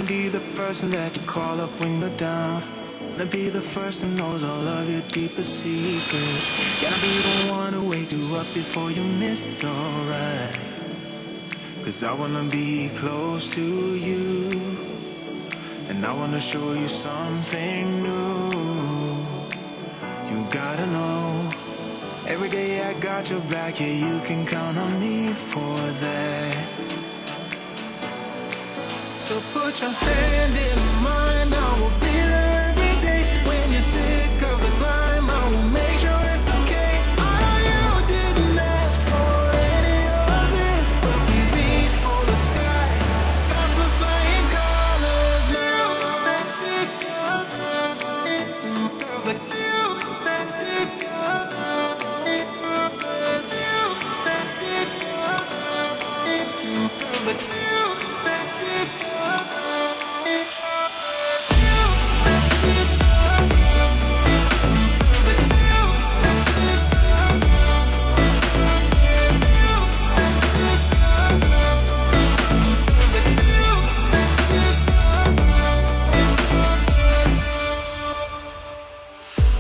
be the person that you call up when you're down. Wanna be the first who knows all of your deepest secrets. Can I be the one who wakes you up before you miss your ride? 'Cause I wanna be close to you, and I wanna show you something new. You gotta know, every day I got your back, yeah, you can count on me for that. So put your hand in mine, I will be there every day. When you're sick of the climb, I will make sure it's okay. I know you didn't ask for any of this, but we reach for the sky. That's what flying colors now.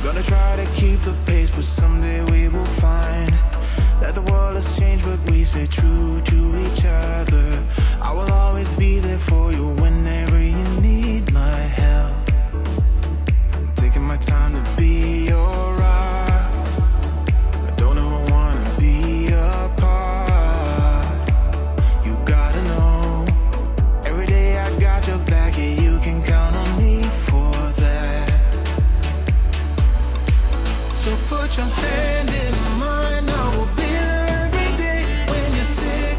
Gonna try to keep the pace, but someday we will find that the world has changed, but we stay true to each other. I will always be there for you whenever you need my help. I'm taking my time to be your rock. I don't ever wanna be apart. You gotta know, every day I got your back, yeah, you can count on me for that. So put your hand in mine, I will be there every day. When you're sick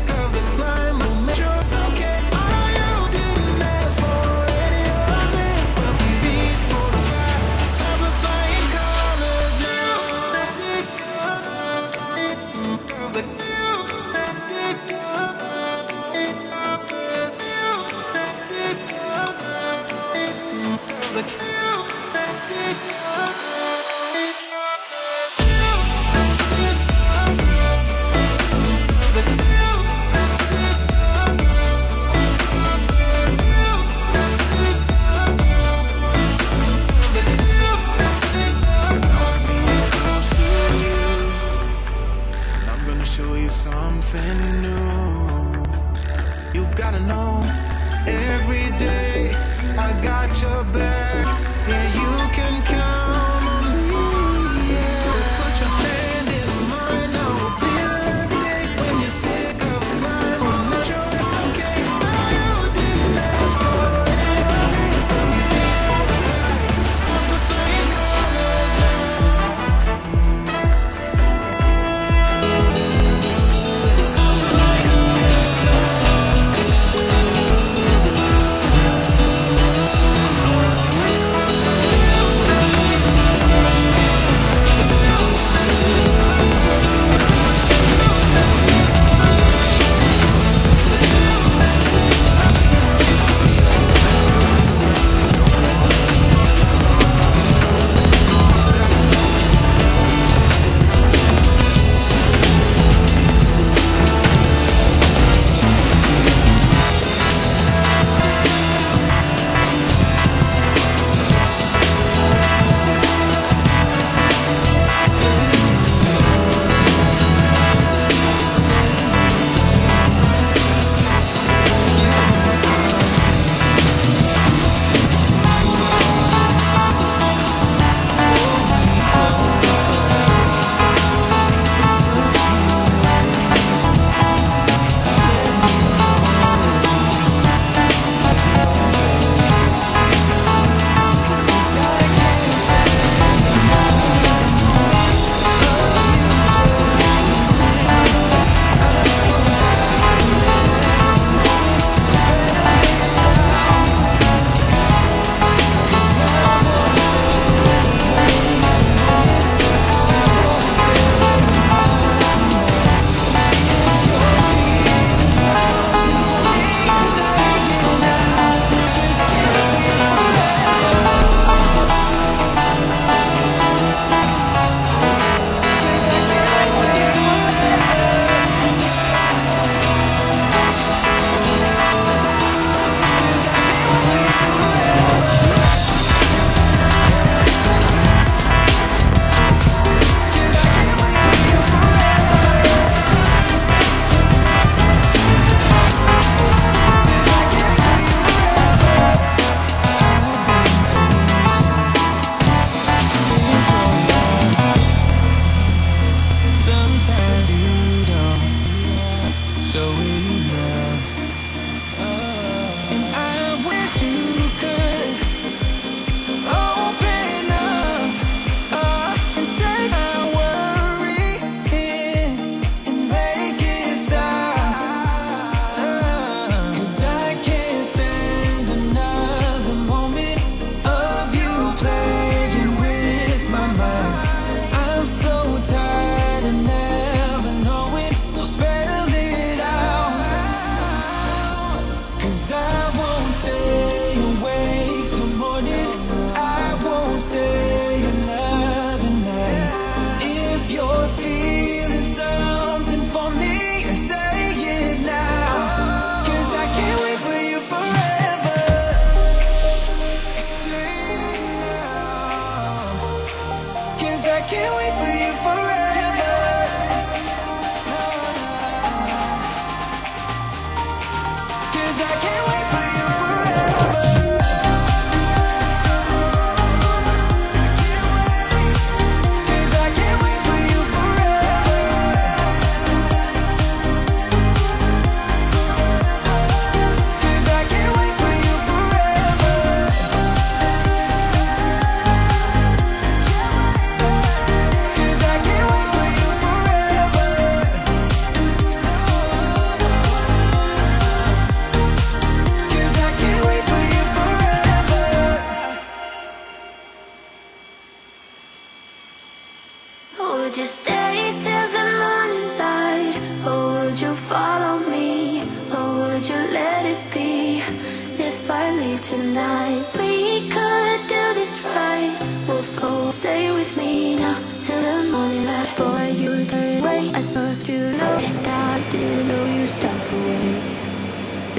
night. We could do this right. We'll flow. Stay with me now till the morning light. Before you turn away, I must you know that I didn't know you stop away.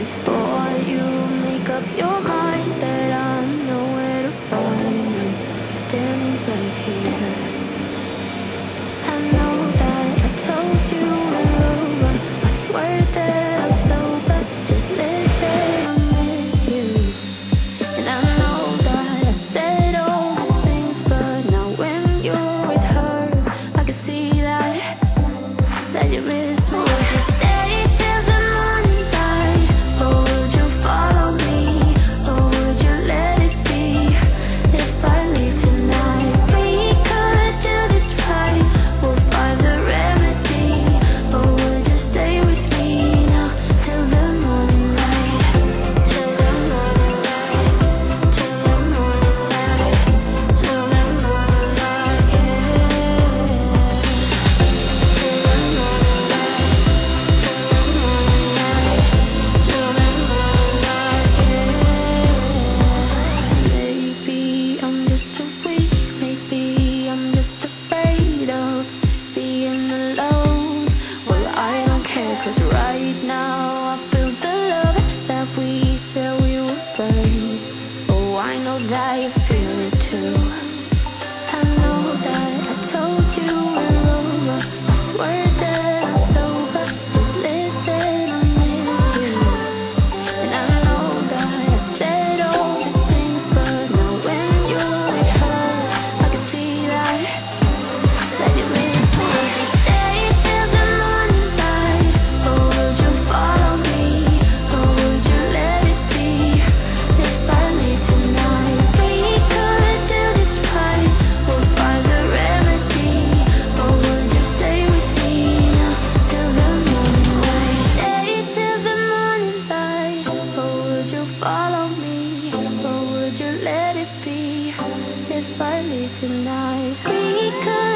Before you make up your mind that I know where to find you, standing right here. I know that I told you we're over. I swear that I'm sober. Just listen, I miss you. And I know that I said all these things, but now when you're with her, I can see that you miss me. Would you stay till the morning light, or would you follow me, or would you let it be? If I leave tonight, we could do this right. We'll find the remedy. Or would you stay with me now till the morning light? Till the morning light. Till the morning light. Till the morning light. Yeah. Till the morning light. Till the morning light. Till the morning light. Yeah. Maybe I'm just too weak. Maybe I'm just afraid of being alone. Well, I don't care, 'cause right now I feel the love that we said we would bring. Oh, I know that you feel it too. I know that I told you we're over. I swear that I'm sober. Just listen, I miss you. And I know that I said all these things, but now when you're with her, I can see that you miss me. Would you stay till the morning light, or would you follow me, or would you let it be? If I leave tonight, we could do this right. We'll find the remedy. Or would you stay with me now till the morning light? Stay till the morning light. Or would you follow me, or would you let it be? If I leave tonight, we could